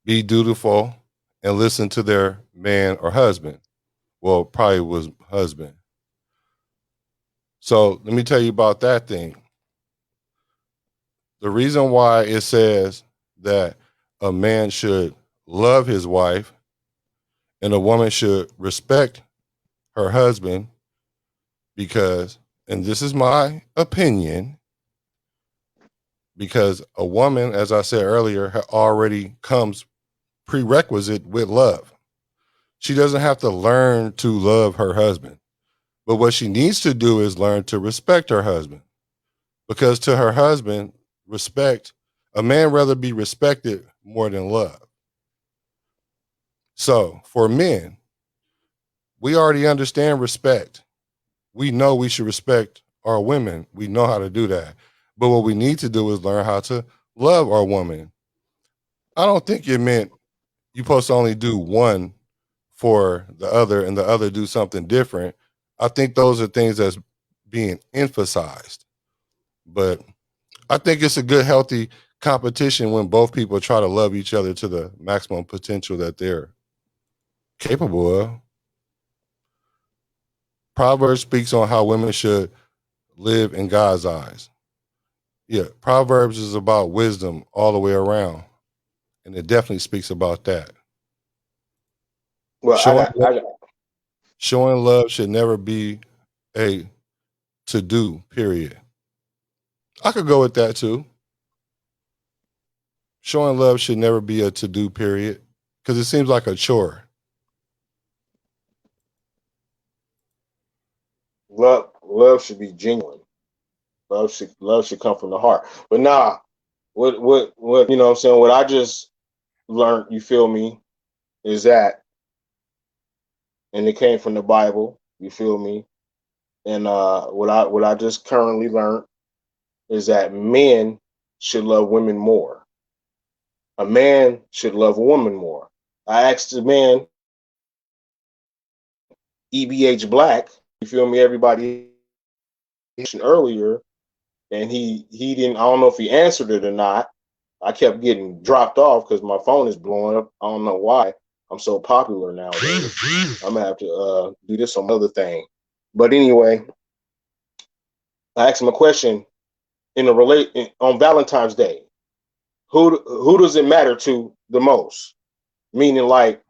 be dutiful, and listen to their man or husband. Well, probably was husband. So let me tell you about that thing. The reason why it says that a man should love his wife and a woman should respect her husband because, and this is my opinion, because a woman, as I said earlier, already comes prerequisite with love. She doesn't have to learn to love her husband. But what she needs to do is learn to respect her husband. Because to her husband, respect, a man rather be respected more than love. So for men, we already understand respect. We know we should respect our women. We know how to do that. But what we need to do is learn how to love our woman. I don't think it meant you're supposed to only do one for the other and the other do something different. I think those are things that's being emphasized. But I think it's a good, healthy competition when both people try to love each other to the maximum potential that they're capable of. Proverbs speaks on how women should live in God's eyes. Yeah, Proverbs is about wisdom all the way around, and it definitely speaks about that. Well, Showing love should never be a to-do, period. I could go with that too. Showing love should never be a to-do, period, because it seems like a chore. love should be genuine. Love should come from the heart. But nah, what you know what I'm saying? What I just learned, you feel me, is that, and it came from the Bible, you feel me? And what I just currently learned is that men should love women more. A man should love a woman more. I asked the man, E.B.H. Black, you feel me, everybody earlier, and he didn't, I don't know if he answered it or not. I kept getting dropped off because my phone is blowing up. I don't know why. I'm so popular nowadays. I'm gonna have to do this on another thing. But anyway, I asked him a question on Valentine's Day. Who does it matter to the most? Meaning, like,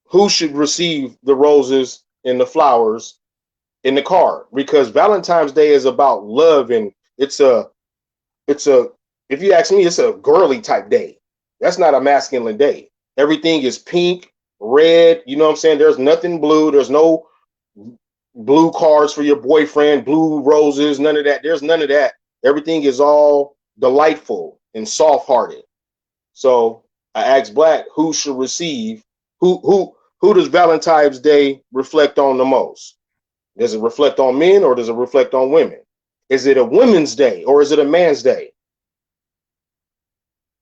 who should receive the roses and the flowers in the card? Because Valentine's Day is about love, and it's a if you ask me, it's a girly type day. That's not a masculine day. Everything is pink, red, you know what I'm saying? There's nothing blue. There's no blue cards for your boyfriend, blue roses, none of that. There's none of that. Everything is all delightful and soft-hearted. So I asked Black, who should receive, who does Valentine's Day reflect on the most? Does it reflect on men or does it reflect on women? Is it a women's day or is it a man's day?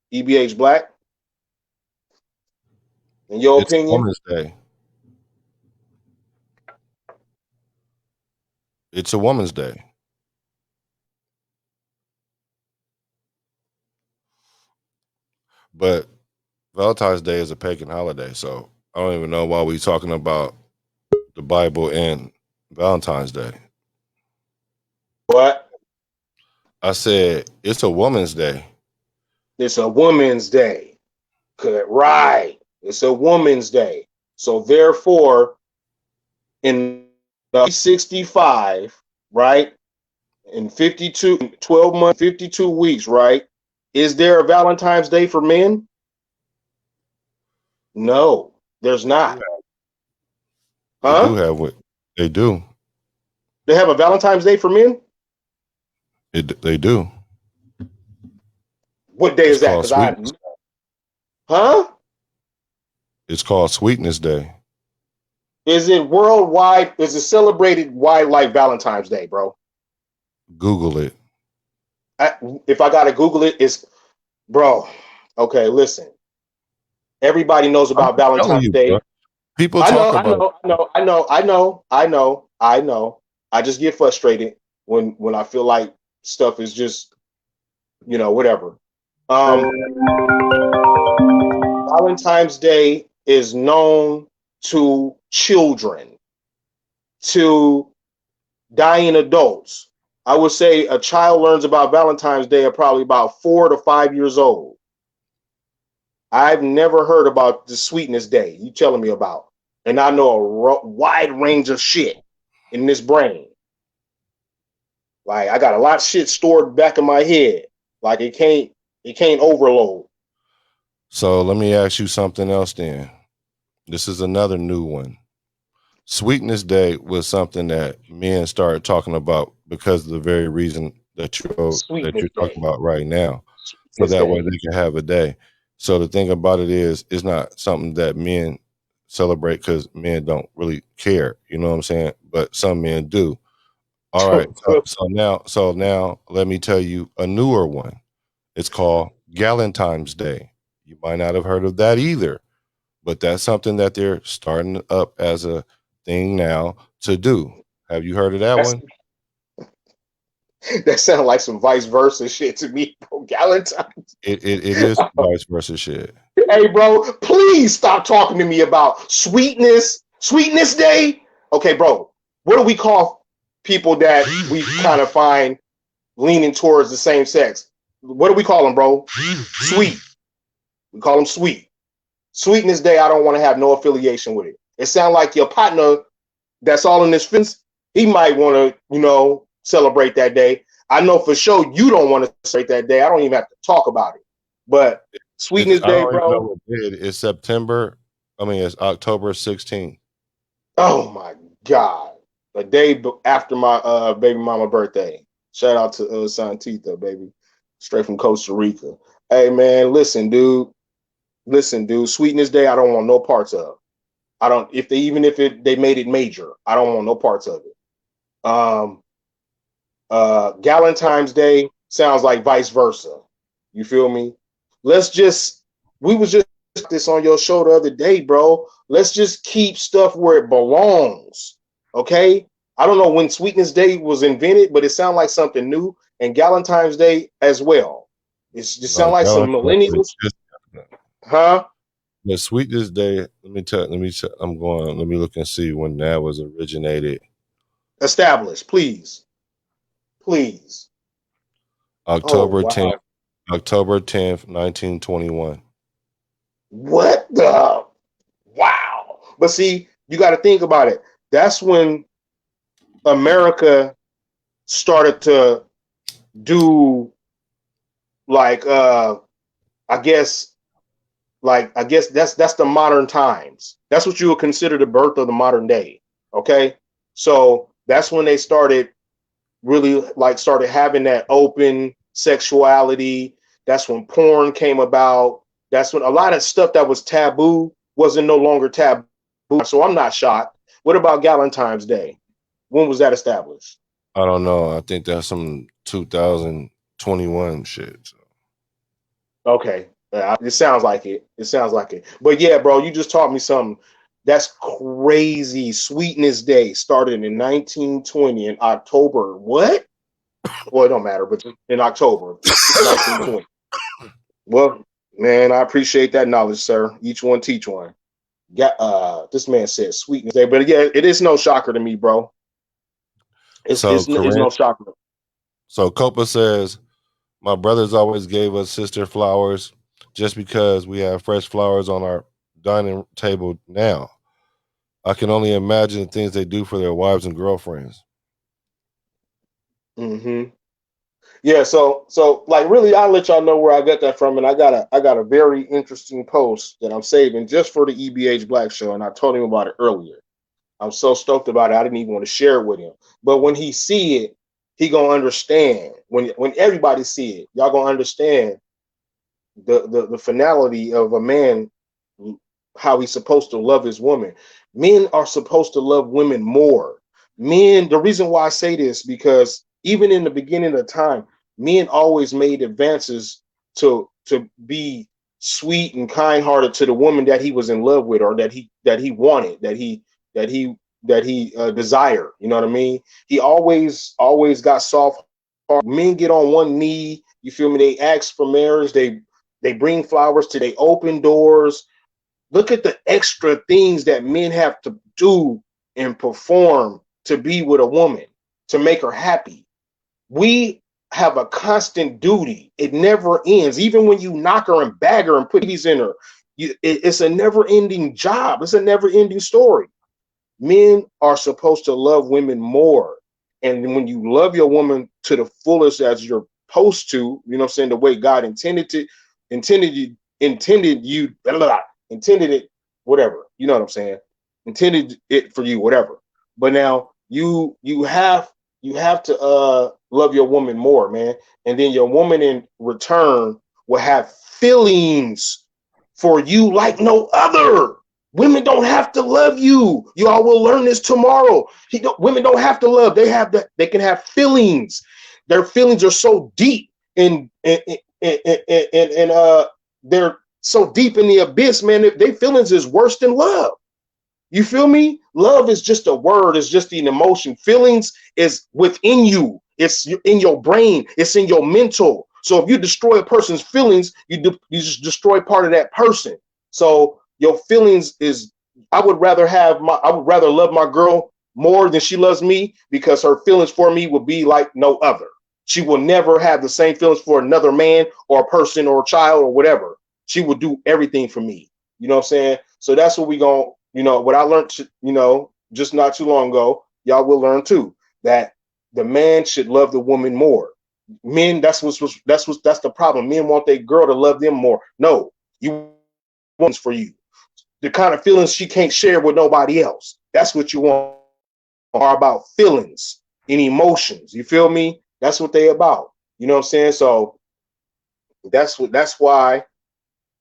E.B.H. Black, in your It's a opinion? woman's day. It's a woman's day. But Valentine's Day is a pagan holiday, so I don't even know why we're talking about the Bible and Valentine's Day. What? I said it's a woman's day. It's a woman's day. Right. It's a woman's day. So therefore, in 65, right? In 52, 12 months, 52 weeks, right? Is there a Valentine's Day for men? No, there's not. They do Huh? have what they do. They have a Valentine's Day for men? They do. What day It's is that? called Because I, sweetness. huh? It's called Sweetness Day. Is it worldwide? Is it celebrated wide like Valentine's Day, bro? Google it. If I gotta Google it, it's, bro. Okay, listen. Everybody knows I'm about just telling Valentine's you, bro. Day. People I talk know, about I know. I just get frustrated when I feel like stuff is just, whatever. Valentine's Day is known to children, to dying adults. I would say a child learns about Valentine's Day at probably about 4 to 5 years old. I've never heard about the Sweetness Day you telling me about. And I know a wide range of shit in this brain. Like, I got a lot of shit stored back in my head. Like, it can't overload. So let me ask you something else then. This is another new one. Sweetness Day was something that men started talking about because of the very reason that Sweetness you're Day. talking about right now. So Sweetness that way Day. they can have a day. So the thing about it is, it's not something that men celebrate because men don't really care. You know what I'm saying? But some men do. All right. So now let me tell you a newer one. It's called Galentine's Day. You might not have heard of that either, but that's something that they're starting up as a thing now to do. Have you heard of that one? That sounds like some vice versa shit to me, bro. Galentine's. It is vice versa shit. Hey, bro, please stop talking to me about sweetness day. Okay, bro, what do we call people that we kind of find leaning towards the same sex? What do we call them, bro? Sweet. We call them sweet. Sweetness day, I don't want to have no affiliation with it. It sounds like your partner that's all in this fence, he might want to, celebrate that day. I know for sure you don't want to celebrate that day. I don't even have to talk about it. But Sweetness Day, bro. It's September. It's October 16th. Oh my God. A day after my baby mama birthday. Shout out to Santita, baby. Straight from Costa Rica. Hey man, listen, dude. Sweetness Day, I don't want no parts of. I don't, if they made it major, I don't want no parts of it. Galentine's Day sounds like vice versa. You feel me? We was just this on your show the other day, bro. Let's just keep stuff where it belongs. Okay? I don't know when Sweetness Day was invented, but it sounds like something new, and Galentine's Day as well. It just sounds like some millennials. Huh? The Sweetness Day, let me look and see when that was originated. Established, please. October 10th, 1921. What the? Wow. But see, you got to think about it. That's when America started to do I guess that's the modern times. That's what you would consider the birth of the modern day. Okay. So that's when they started started having that open sexuality. That's when porn came about. That's when a lot of stuff that was taboo wasn't no longer taboo. So I'm not shocked. What about Galentine's Day? When was that established? I don't know. I think that's some 2021 shit. So. Okay. It sounds like it. But yeah, bro, you just taught me something. That's crazy. Sweetness Day started in 1920 in October. What? Well, it don't matter, but in October 1920. Well, man, I appreciate that knowledge, sir. Each one teach one. This man said Sweetness Day, but yeah, it is no shocker to me, bro. It's no shocker. So Copa says, my brothers always gave us sister flowers just because we have fresh flowers on our dining table now. I can only imagine the things they do for their wives and girlfriends. Mm-hmm. Yeah, so really, I'll let y'all know where I got that from, and I got a very interesting post that I'm saving just for the E.B.H. Black Show, and I told him about it earlier. I'm so stoked about it, I didn't even want to share it with him. But when he see it, he gonna understand. When everybody see it, y'all gonna understand the finality of a man, how he's supposed to love his woman. Men are supposed to love women more. Men, the reason why I say this, because even in the beginning of time, men always made advances to be sweet and kind-hearted to the woman that he was in love with, or that he wanted, that he desired. You know what I mean? He always got soft heart. Men get on one knee. You feel me? They ask for marriage. They bring flowers to. They open doors. Look at the extra things that men have to do and perform to be with a woman, to make her happy. We have a constant duty. It never ends. Even when you knock her and bag her and put these in her, it's a never-ending job. It's a never-ending story. Men are supposed to love women more. And when you love your woman to the fullest as you're supposed to, you know what I'm saying, the way God intended it, whatever, you know what I'm saying? Intended it for you, whatever. But now you have to love your woman more, man. And then your woman in return will have feelings for you like no other. Women don't have to love you. Y'all will learn this tomorrow. Women don't have to love. They can have feelings. Their feelings are so deep and and they're so deep in the abyss, man. Their feelings is worse than love. You feel me? Love is just a word, it's just an emotion. Feelings is within you, it's in your brain, it's in your mental. So if you destroy a person's feelings, you just destroy part of that person. So your feelings is, I would rather love my girl more than she loves me, because her feelings for me will be like no other. She will never have the same feelings for another man or a person or a child or whatever. She will do everything for me. You know what I'm saying? So that's what we going, what I learned, just not too long ago, y'all will learn too, that the man should love the woman more. Men, that's the problem. Men want their girl to love them more. No, you want for you. The kind of feelings she can't share with nobody else. That's what you want. Are about feelings and emotions. You feel me? That's what they about. You know what I'm saying? So that's why,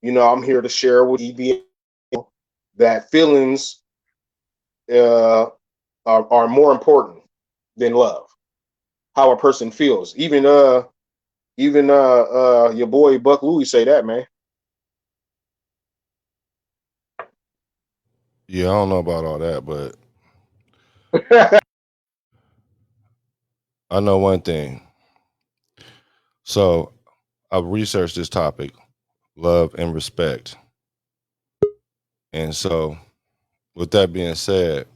I'm here to share with E.B.H that feelings are more important than love. How a person feels. Even your boy Buck Louie say that, man. Yeah, I don't know about all that, but I know one thing. So I've researched this topic, love and respect. And so with that being said,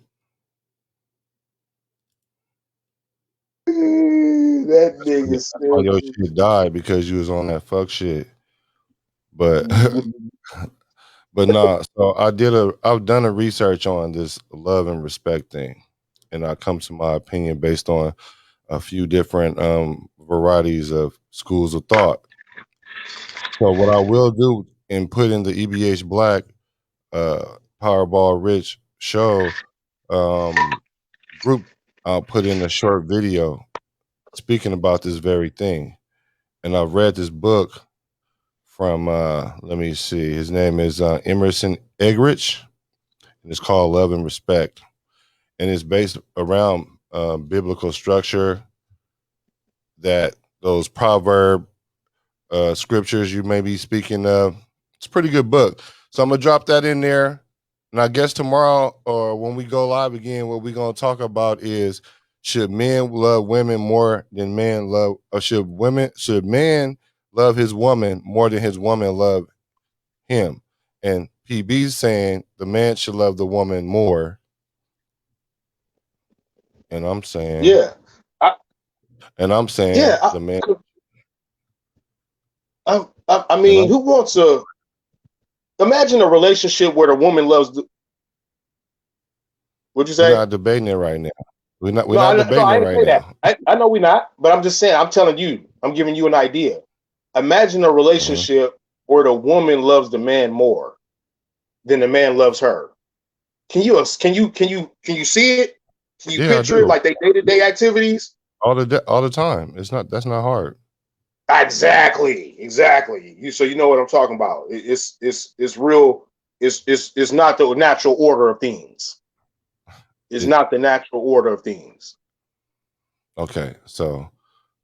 That nigga that's why your stupid. shit died, because you was on that fuck shit. But but nah, so I've done a research on this love and respect thing. And I come to my opinion based on a few different varieties of schools of thought. So what I will do and put in the E.B.H Black Powerball Rich show group, I'll put in a short video speaking about this very thing. And I've read this book from let me see, his name is Emerson Eggerichs, and it's called Love and Respect, and it's based around biblical structure, that those proverb scriptures you may be speaking of. It's a pretty good book. So I'm gonna drop that in there. And I guess tomorrow, or when we go live again, what we're gonna talk about is, should men love women more than men love, or should man love his woman more than his woman love him? And PB's saying the man should love the woman more. And I'm saying, Yeah. Yeah. the man. I And mean, who wants a imagine a relationship where the woman loves what'd you we're say? not debating it right now. We're No, not no, debating it I didn't right say that. now. I know we're not, but I'm just saying, I'm telling you, I'm giving you an idea. Imagine a Mhm. relationship where the woman loves the man more than the man loves her. Can you see it? Can you Yeah, I picture it do. like they day-to-day activities? All the time. That's not hard. Exactly. You know what I'm talking about. It's real. It's not the natural order of things. It's It, not the natural order of things. okay, so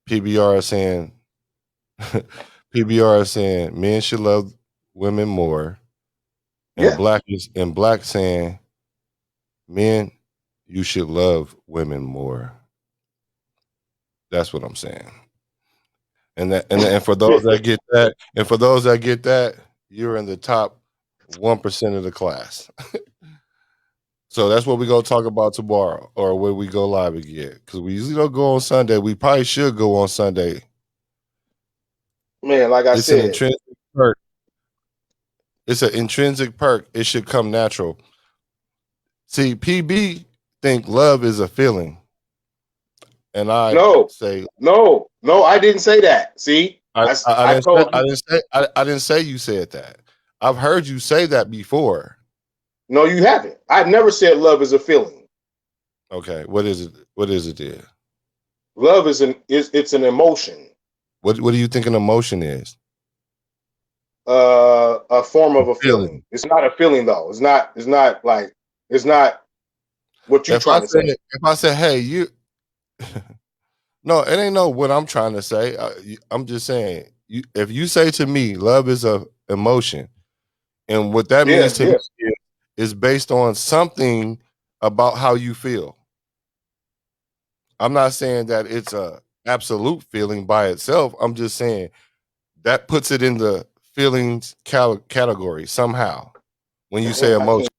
PBR is saying PBR is saying men should love women more, and Yeah. black saying men, you should love women more. That's what I'm saying. And for those that get that, you're in the top 1% of the class. So that's what we're gonna talk about tomorrow, or when we go live again. Because we usually don't go on Sunday. We probably should go on Sunday. Man, like I It's an said, intrinsic perk. It's an intrinsic perk. It should come natural. See, PB think love is a feeling, and I no, say no, I didn't say that. See, I told you, I didn't say you said that. I've heard you say that before. no, you haven't. I've never said love is a feeling. Okay, what is it? What is it then? Love it's an emotion, What do you think an emotion is? a form A of a feeling. feeling. It's not a feeling though. It's not what you trying to say. If I say, hey, you, no, it ain't no what I'm trying to say. I'm just saying if you say to me, love is a emotion, and what that Yeah, means to yeah. me is based on something about how you feel. I'm not saying that it's a absolute feeling by itself. I'm just saying that puts it in the feelings category somehow. When you say I emotion, can't.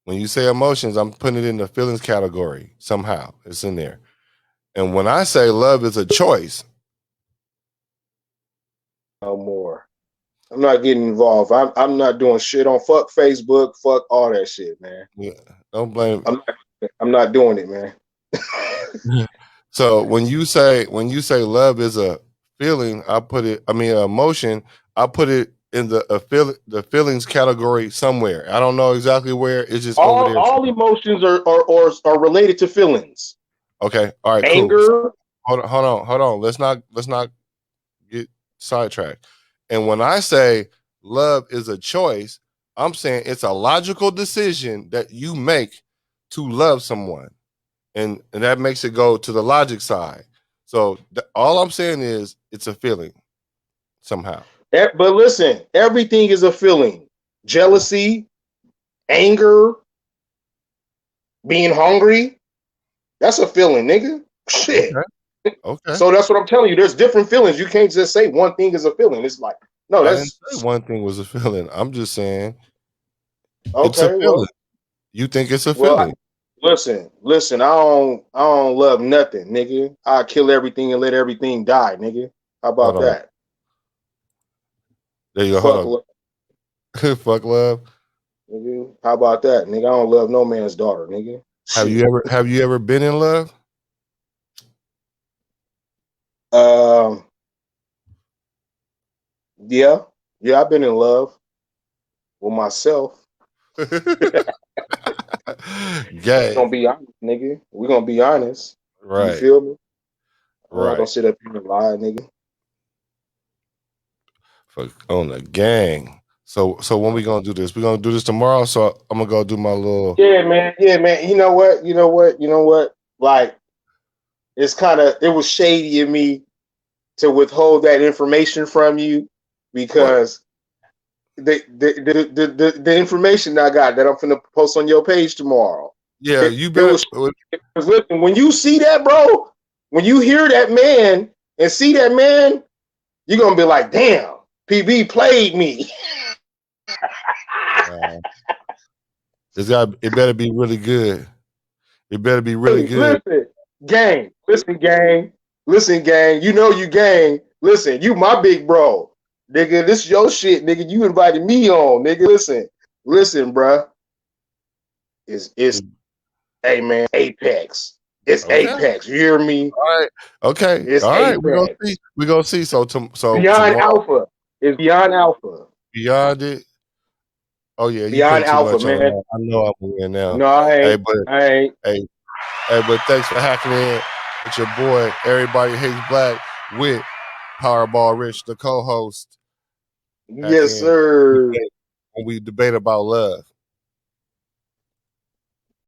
when you say emotions, I'm putting it in the feelings category somehow. It's in there. And when I say love is a choice, No more. I'm not getting involved. I'm not doing shit on fuck Facebook, fuck all that shit, man. yeah, don't blame. I'm not doing it, man. So when you say love is a feeling, I put it. I mean, emotion. I put it in the feelings category somewhere. I don't know exactly where. It's just over there. All emotions are related to feelings. Okay. All right. Cool. So, Anger. hold on. Let's not get sidetracked. And when I say love is a choice, I'm saying it's a logical decision that you make to love someone. And that makes it go to the logic side. So all I'm saying is it's a feeling somehow. But listen, everything is a feeling. Jealousy, anger, being hungry. That's a feeling, nigga. Shit. Okay. So that's what I'm telling you. There's different feelings. You can't just say one thing is a feeling. It's like, no, I didn't that's say one thing was a feeling. I'm just saying it's a okay. feeling. You think it's a Well, feeling. listen. I don't love nothing, nigga. I kill everything and let everything die, nigga. How Hold about on. that? There you go. Fuck, Hold on. Fuck love. nigga. How about that, nigga? I don't love no man's daughter, nigga. Shit. Have you ever been in love? Um. Yeah. I've been in love with myself. We're Gay. gonna be honest, nigga. We're gonna be honest. You Right. feel me? I'm not gonna Right. sit up here and lie, nigga. Fuck on the gang. So when we gonna do this? We gonna do this tomorrow. So I'm gonna go do my little. Yeah, man. Yeah, man. You know what? Like, it was shady of me to withhold that information from you What? because the information I got that I'm finna post on your page tomorrow. Yeah, It, you it better. was because listen, when you see that, bro, when you hear that man and see that man, you're gonna be like, damn, PB played me. It better be really good. It better be really Hey, good. listen, gang. You know you gang. Listen, you my big bro, nigga. This your shit, nigga. You invited me on, nigga. Listen, bruh. It's hey man, Apex. It's Okay. Apex. You hear me? All right. Okay. It's All right. We're gonna see. Apex. We're gonna see. So Beyond tomorrow, Alpha. It's Beyond Alpha. beyond it. Oh yeah, you Beyond put too Alpha, much on man. that. I know I'm in now. No, I Hey, ain't. but I ain't. hey, but thanks for hacking in with your boy. Everybody hates black with Powerball Rich, the co-host. Hack Yes, in sir. when we debate about love.